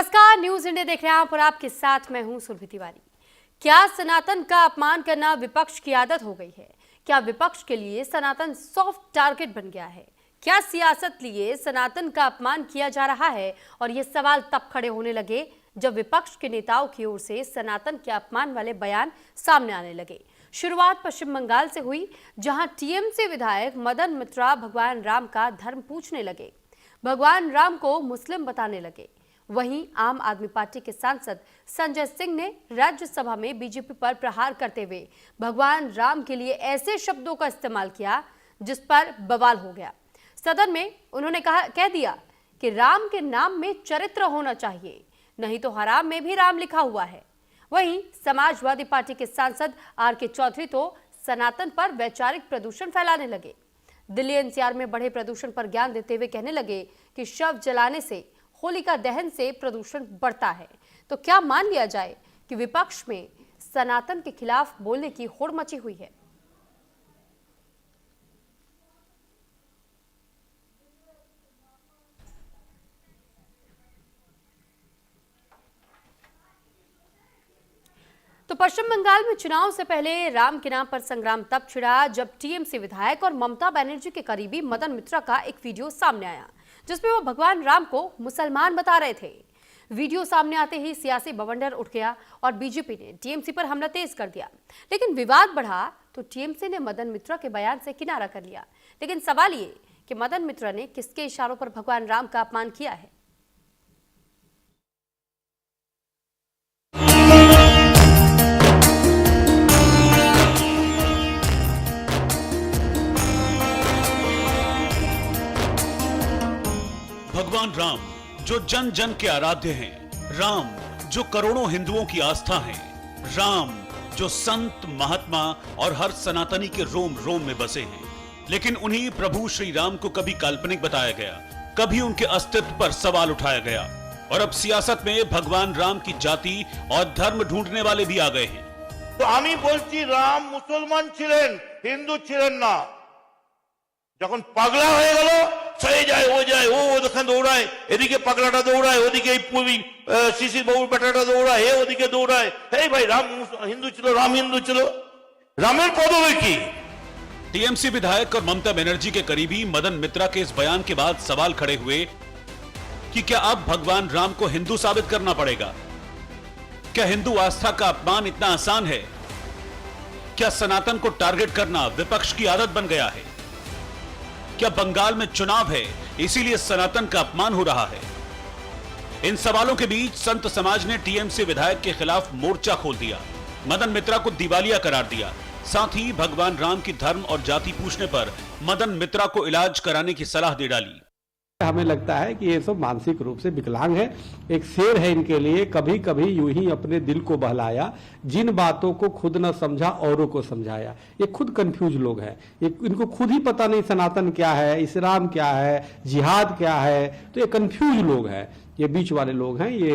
नमस्कार, news India देख रहे हैं आप और आपके साथ मैं हूं सुरभि तिवारी। क्या सनातन का अपमान करना विपक्ष की आदत हो गई है? क्या विपक्ष के लिए सनातन सॉफ्ट टारगेट बन गया है? क्या सियासत लिए सनातन का अपमान किया जा रहा है? और ये सवाल तब खड़े होने लगे जब विपक्ष के नेताओं की ओर से सनातन के अपमान वाले बयान सामने आने लगे। शुरुआत पश्चिम बंगाल से हुई, जहां टीएमसी विधायक मदन मित्रा भगवान राम का धर्म पूछने लगे, भगवान राम को मुस्लिम बताने लगे। वहीं आम आदमी पार्टी के सांसद संजय सिंह ने राज्यसभा में बीजेपी पर प्रहार करते हुए भगवान राम के लिए ऐसे शब्दों का इस्तेमाल किया जिस पर बवाल हो गया। सदन में उन्होंने कह दिया कि राम के नाम में चरित्र होना चाहिए, नहीं तो हराम में भी राम लिखा हुआ है। वहीं समाजवादी पार्टी के सांसद आर.के. चौधरी तो सनातन पर वैचारिक प्रदूषण फैलाने लगे। दिल्ली एनसीआर में बढ़े प्रदूषण पर ज्ञान देते हुए कहने लगे कि शव जलाने से, होलिका दहन से प्रदूषण बढ़ता है। तो क्या मान लिया जाए कि विपक्ष में सनातन के खिलाफ बोलने की होड़ मची हुई है? तो पश्चिम बंगाल में चुनाव से पहले राम के नाम पर संग्राम तब छिड़ा जब टीएमसी विधायक और ममता बनर्जी के करीबी मदन मित्रा का एक वीडियो सामने आया, जिसमें वो भगवान राम को मुसलमान बता रहे थे। वीडियो सामने आते ही सियासी बवंडर उठ गया और बीजेपी ने टीएमसी पर हमला तेज कर दिया। लेकिन विवाद बढ़ा तो टीएमसी ने मदन मित्रा के बयान से किनारा कर लिया। लेकिन सवाल ये कि मदन मित्रा ने किसके इशारों पर भगवान राम का अपमान किया है? भगवान राम जो जन जन के आराध्य हैं, राम जो करोड़ों हिंदुओं की आस्था है, राम जो संत महात्मा और हर सनातनी के रोम रोम में बसे हैं। लेकिन उन्हीं प्रभु श्री राम को कभी काल्पनिक बताया गया, कभी उनके अस्तित्व पर सवाल उठाया गया और अब सियासत में भगवान राम की जाति और धर्म ढूंढने वाले भी आ गए हैं। तो आमी बोलছি राम मुसलमान छिलेन, हिंदू छिलेन ना। যখন পাগলা হয়ে গেল, সয়ে যায় ও যায়, ও ওখানে দৌড়ায়, এদিকে পাগলাটা দৌড়ায়, ওদিকে শিশির বাবুর বেটাটা দৌড়ায়, এ ওদিকে দৌড়ায়। এই ভাই রাম হিন্দু ছিল, রাম হিন্দু ছিল, রামের পদবি কি? टीएमसी विधायक और ममता बनर्जी के करीबी मदन मित्रा के इस बयान के बाद सवाल खड़े हुए कि क्या अब भगवान राम को हिंदू साबित करना पड़ेगा? क्या हिंदू आस्था का अपमान इतना आसान है? क्या सनातन को टारगेट करना विपक्ष की आदत बन गया है? क्या बंगाल में चुनाव है इसीलिए सनातन का अपमान हो रहा है? इन सवालों के बीच संत समाज ने टीएमसी विधायक के खिलाफ मोर्चा खोल दिया, मदन मित्रा को दिवालिया करार दिया। साथ ही भगवान राम की धर्म और जाति पूछने पर मदन मित्रा को इलाज कराने की सलाह दे डाली। हमें लगता है कि ये सब मानसिक रूप से विकलांग है। एक शेर है इनके लिए, कभी कभी यूं ही अपने दिल को बहलाया, जिन बातों को खुद न समझा औरों को समझाया। ये खुद कंफ्यूज लोग हैं, इनको खुद ही पता नहीं सनातन क्या है, इस्लाम क्या है, जिहाद क्या है। तो ये कंफ्यूज लोग हैं, ये बीच वाले लोग हैं। ये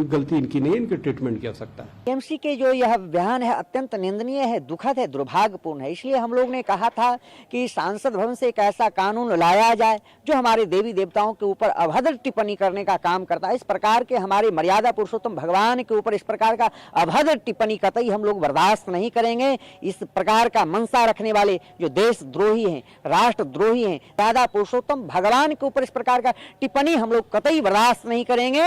गलती इनकी नहीं है, इनके ट्रीटमेंट की आवश्यकता है। टीएमसी के जो यह बयान है अत्यंत निंदनीय है, दुखद है, दुर्भाग्यपूर्ण है। इसलिए हम लोग ने कहा था कि सांसद भवन से एक ऐसा कानून लाया जाए जो हमारे देवी देवताओं के ऊपर अभद्र टिप्पणी करने का काम करता है। इस प्रकार के हमारे मर्यादा पुरुषोत्तम भगवान के ऊपर इस प्रकार का अभद्र टिप्पणी कतई हम लोग बर्दाश्त नहीं करेंगे। इस प्रकार का मनसा रखने वाले जो देशद्रोही हैं, राष्ट्रद्रोही हैं, मर्यादा पुरुषोत्तम भगवान के ऊपर इस प्रकार का टिप्पणी हम लोग कतई बर्दाश्त नहीं करेंगे।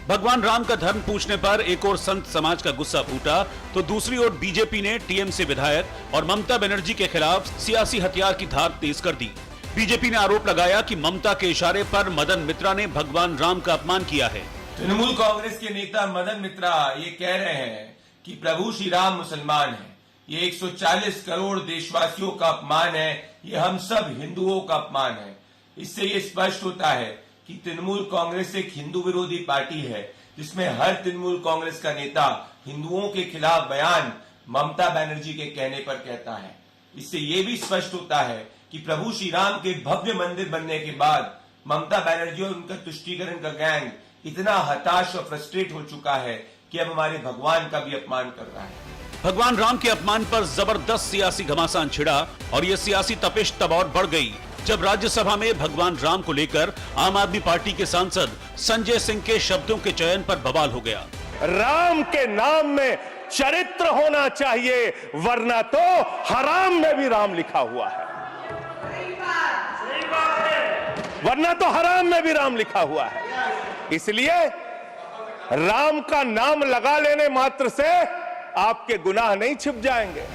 भगवान राम का धर्म पूछने पर एक और संत समाज का गुस्सा फूटा तो दूसरी ओर बीजेपी ने टीएमसी विधायक और ममता बनर्जी के खिलाफ सियासी हथियार की धार तेज कर दी। बीजेपी ने आरोप लगाया कि ममता के इशारे पर मदन मित्रा ने भगवान राम का अपमान किया है। तृणमूल कांग्रेस के नेता मदन मित्रा ये कह रहे हैं कि प्रभु श्री राम मुसलमान है, ये 140 करोड़ देशवासियों का अपमान है, ये हम सब हिंदुओं का अपमान है। इससे ये स्पष्ट होता है कि तृणमूल कांग्रेस एक हिंदू विरोधी पार्टी है, जिसमें हर तृणमूल कांग्रेस का नेता हिंदुओं के खिलाफ बयान ममता बनर्जी के कहने पर कहता है। इससे ये भी स्पष्ट होता है कि प्रभु श्री राम के भव्य मंदिर बनने के बाद ममता बनर्जी और उनका तुष्टीकरण का गैंग इतना हताश और फ्रस्ट्रेट हो चुका है कि अब हमारे भगवान का भी अपमान कर रहा है। भगवान राम के अपमान पर जबरदस्त सियासी घमासान छिड़ा और यह सियासी तपिश तब और बढ़ गई जब राज्यसभा में भगवान राम को लेकर आम आदमी पार्टी के सांसद संजय सिंह के शब्दों के चयन पर बवाल हो गया। राम के नाम में चरित्र होना चाहिए, वरना तो हराम में भी राम लिखा हुआ है, वरना तो हराम में भी राम लिखा हुआ है। इसलिए राम का नाम लगा लेने मात्र से आपके गुनाह नहीं छिप जाएंगे।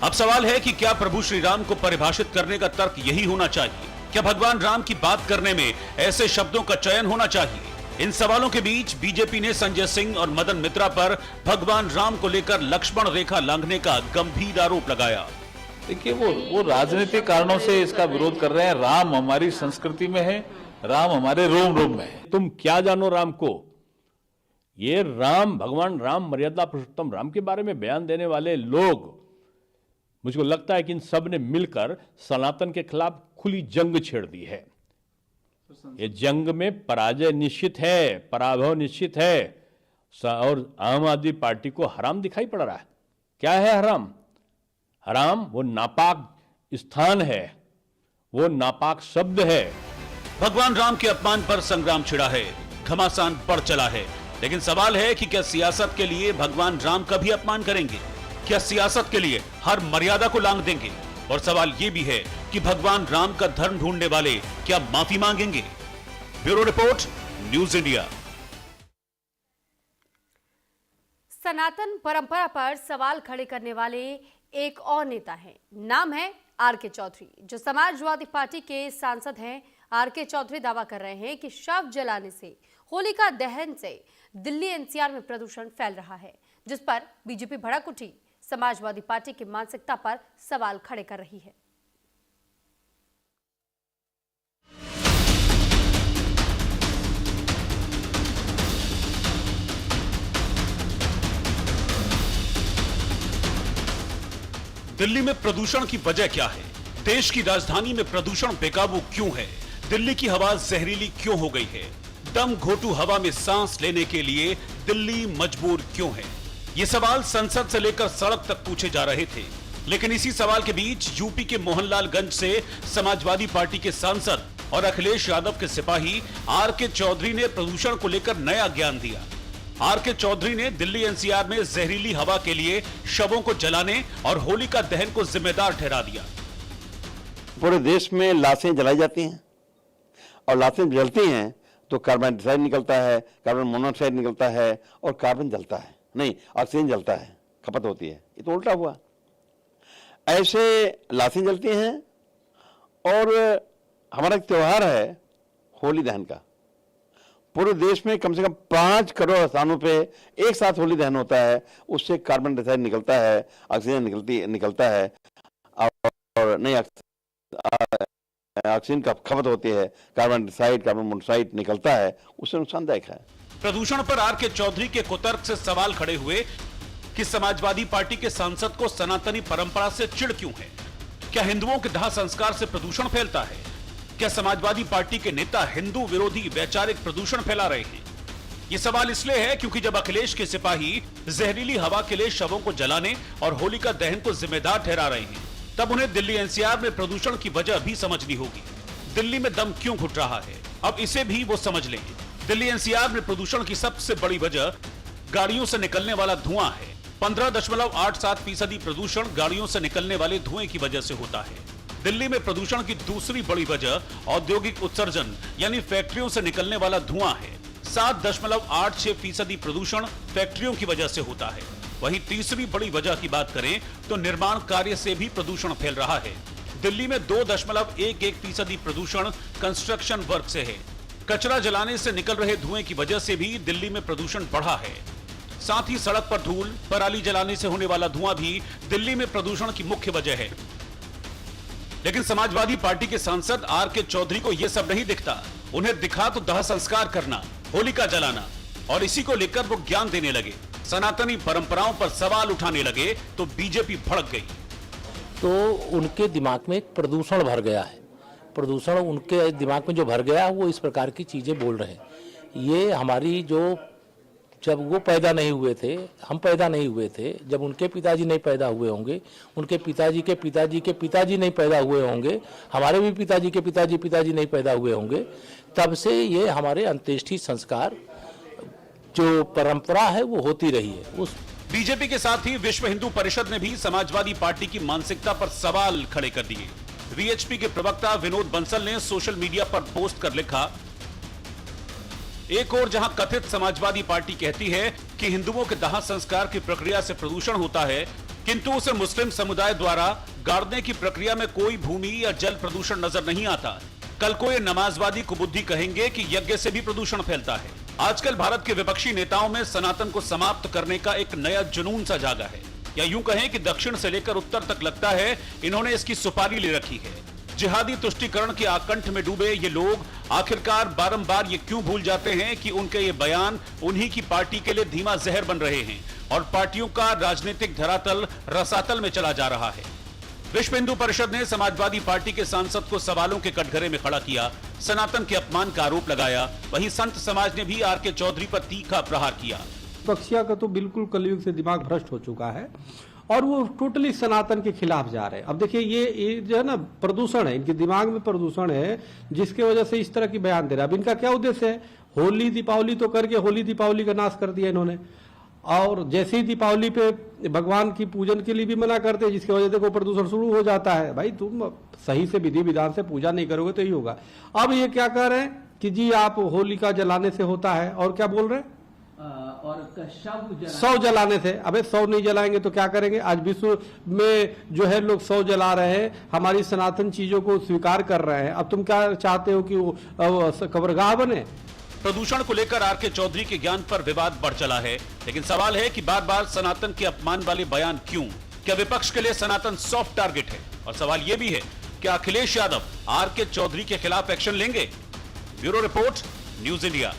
अब सवाल है कि क्या प्रभु श्री राम को परिभाषित करने का तर्क यही होना चाहिए? क्या भगवान राम की बात करने में ऐसे शब्दों का चयन होना चाहिए? इन सवालों के बीच बीजेपी ने संजय सिंह और मदन मित्रा पर भगवान राम को लेकर लक्ष्मण रेखा लांघने का गंभीर आरोप लगाया। देखिए, वो राजनीतिक कारणों से इसका विरोध कर रहे हैं। राम हमारी संस्कृति में है, राम हमारे रोम रोम में है। तुम क्या जानो राम को? ये राम, भगवान राम, मर्यादा पुरुषोत्तम राम के बारे में बयान देने वाले लोग, मुझको लगता है कि इन सब ने मिलकर सनातन के खिलाफ खुली जंग छेड़ दी है। ये जंग में पराजय निश्चित है, पराभव निश्चित है, और आम आदमी पार्टी को हराम दिखाई पड़ रहा है। क्या है हराम? हराम वो नापाक स्थान है, वो नापाक शब्द है। भगवान राम के अपमान पर संग्राम छिड़ा है, घमासान बढ़ चला है, लेकिन सवाल है कि क्या सियासत के लिए भगवान राम का भी अपमान करेंगे? क्या सियासत के लिए हर मर्यादा को लांघ देंगे? और सवाल यह भी है कि भगवान राम का धर्म ढूंढने वाले क्या माफी मांगेंगे? Bureau report, news India. सनातन परंपरा पर सवाल खड़े करने वाले एक और नेता हैं, नाम है आर.के. चौधरी, जो समाजवादी पार्टी के सांसद हैं। आर.के. चौधरी दावा कर रहे हैं कि शव जलाने से, होलिका दहन से दिल्ली एनसीआर में प्रदूषण फैल रहा है, जिस पर बीजेपी भड़क उठी समाजवादी पार्टी की मानसिकता पर सवाल खड़े कर रही है। दिल्ली में प्रदूषण की वजह क्या है? देश की राजधानी में प्रदूषण बेकाबू क्यों है? दिल्ली की हवा जहरीली क्यों हो गई है? दम घोटू हवा में सांस लेने के लिए दिल्ली मजबूर क्यों है? ये सवाल संसद से लेकर सड़क तक पूछे जा रहे थे, लेकिन इसी सवाल के बीच यूपी के मोहनलालगंज से समाजवादी पार्टी के सांसद और अखिलेश यादव के सिपाही आर.के. चौधरी ने प्रदूषण को लेकर नया ज्ञान दिया। आर.के. चौधरी ने दिल्ली एनसीआर में जहरीली हवा के लिए शवों को जलाने और होलिका दहन को जिम्मेदार ठहरा दिया। पूरे देश में लाशें जलाई जाती हैं, और लाशें जलती हैं तो कार्बन डाइऑक्साइड निकलता है, कार्बन मोनोऑक्साइड निकलता है, और कार्बन जलता है, नहीं ऑक्सीजन जलता है, खपत होती है। ये तो उल्टा हुआ। ऐसे लाशें जलती हैं, और हमारा एक त्योहार है होली दहन का। पूरे देश में कम से कम 5 करोड़ स्थानों पे एक साथ होली दहन होता है। उससे कार्बन डाइऑक्साइड निकलता है, ऑक्सीजन निकलता है, और नहीं ऑक्सीजन का खपत होती है, कार्बन डाइऑक्साइड, कार्बन मोनोऑक्साइड निकलता है, उससे नुकसानदायक है। प्रदूषण पर आर.के. चौधरी के कुतर्क से सवाल खड़े हुए कि समाजवादी पार्टी के सांसद को सनातनी परंपरा से चिढ़ क्यों है? क्या हिंदुओं के दाह संस्कार से प्रदूषण फैलता है? क्या समाजवादी पार्टी के नेता हिंदू विरोधी वैचारिक प्रदूषण फैला रहे हैं? ये सवाल इसलिए है क्योंकि जब अखिलेश के सिपाही जहरीली हवा के लिए शवों को जलाने और होलिका दहन को जिम्मेदार ठहरा रहे हैं, तब उन्हें दिल्ली एनसीआर में प्रदूषण की वजह भी समझनी होगी। दिल्ली में दम क्यों घुट रहा है, अब इसे भी वो समझ लें। दिल्ली एनसीआर में प्रदूषण की सबसे बड़ी वजह गाड़ियों से निकलने वाला धुआं है। 15.87% प्रदूषण गाड़ियों से निकलने वाले धुएं की वजह से होता है। दिल्ली में प्रदूषण की दूसरी बड़ी वजह औद्योगिक उत्सर्जन यानी फैक्ट्रियों से निकलने वाला धुआं है। 7.86% प्रदूषण फैक्ट्रियों की वजह से होता है। वहीं तीसरी बड़ी वजह की बात करें तो निर्माण कार्य से भी प्रदूषण फैल रहा है। दिल्ली में 2.11% प्रदूषण कंस्ट्रक्शन वर्क से है। कचरा जलाने से निकल रहे धुएं की वजह से भी दिल्ली में प्रदूषण बढ़ा है। साथ ही सड़क पर धूल, पराली जलाने से होने वाला धुआं भी दिल्ली में प्रदूषण की मुख्य वजह है। लेकिन समाजवादी पार्टी के सांसद आर.के. चौधरी को यह सब नहीं दिखता। उन्हें दिखा तो दाह संस्कार करना, होलिका जलाना, और इसी को लेकर वो ज्ञान देने लगे, सनातनी परंपराओं पर सवाल उठाने लगे तो बीजेपी भड़क गई। तो उनके दिमाग में एक प्रदूषण भर गया है। प्रदूषण उनके दिमाग में जो भर गया है वो इस प्रकार की चीजें बोल रहे हैं। ये हमारी जो जब वो पैदा नहीं हुए थे, हम पैदा नहीं हुए थे, जब उनके पिताजी नहीं पैदा हुए होंगे, उनके पिताजी के पिताजी के पिताजी नहीं पैदा हुए होंगे, हमारे भी पिताजी के पिताजी नहीं पैदा हुए होंगे, तब से ये हमारे अंत्येष्टि संस्कार जो परंपरा है वो होती रही है। उस बीजेपी के साथ ही विश्व हिंदू परिषद ने भी समाजवादी पार्टी की मानसिकता पर सवाल खड़े कर दिए। वीएचपी के प्रवक्ता विनोद बंसल ने सोशल मीडिया पर पोस्ट कर लिखा, एक और जहां कथित समाजवादी पार्टी कहती है कि हिंदुओं के दाह संस्कार की प्रक्रिया से प्रदूषण होता है, किंतु उसे मुस्लिम समुदाय द्वारा गाड़ने की प्रक्रिया में कोई भूमि या जल प्रदूषण नजर नहीं आता। कल को ये नमाजवादी कुबुद्धि कहेंगे कि यज्ञ से भी प्रदूषण फैलता है। आजकल भारत के विपक्षी नेताओं में सनातन को समाप्त करने का एक नया जुनून सा जागा है, या यूं कहें कि दक्षिण से लेकर उत्तर तक लगता है इन्होंने इसकी सुपारी ले रखी है। जिहादी तुष्टीकरण के आकंठ में डूबे ये लोग आखिरकार बारंबार ये क्यों भूल जाते हैं कि उनके ये बयान उन्हीं की पार्टी के लिए धीमा जहर बन रहे हैं और पार्टियों का राजनीतिक धरातल रसातल में चला जा रहा है। विश्व हिंदू परिषद ने समाजवादी पार्टी के सांसद को सवालों के कटघरे में खड़ा किया, सनातन के अपमान का आरोप लगाया। वहीं संत समाज ने भी आर के चौधरी पर तीखा प्रहार किया। विपक्षिया का तो बिल्कुल कलयुग से दिमाग भ्रष्ट हो चुका है और वो टोटली सनातन के खिलाफ जा रहे हैं। अब देखिए ये जो है ना प्रदूषण है, इनके दिमाग में प्रदूषण है जिसके वजह से इस तरह की बयान दे रहा है। अब इनका क्या उद्देश्य है? होली दीपावली तो करके होली दीपावली का नाश कर दिया इन्होंने, और जैसे ही दीपावली पे भगवान की पूजन के लिए भी मना करते हैं, जिसकी वजह से को प्रदूषण शुरू हो जाता है। भाई तुम सही से विधि विधान से पूजा नहीं करोगे तो ही होगा। अब ये क्या कह रहे हैं कि जी आप होलिका जलाने से होता है, और क्या बोल रहे हैं और सौ जलाने से। अबे सौ नहीं जलाएंगे तो क्या करेंगे? आज विश्व में जो है लोग सौ जला रहे हैं, हमारी सनातन चीजों को स्वीकार कर रहे हैं। अब तुम क्या चाहते हो कि वो कब्रगाह बने? प्रदूषण को लेकर आर के चौधरी के ज्ञान पर विवाद बढ़ चला है, लेकिन सवाल है कि बार बार सनातन के अपमान वाले बयान क्यों? क्या विपक्ष के लिए सनातन सॉफ्ट टारगेट है? और सवाल यह भी है कि अखिलेश यादव आर के चौधरी के खिलाफ एक्शन लेंगे? Bureau report, news India.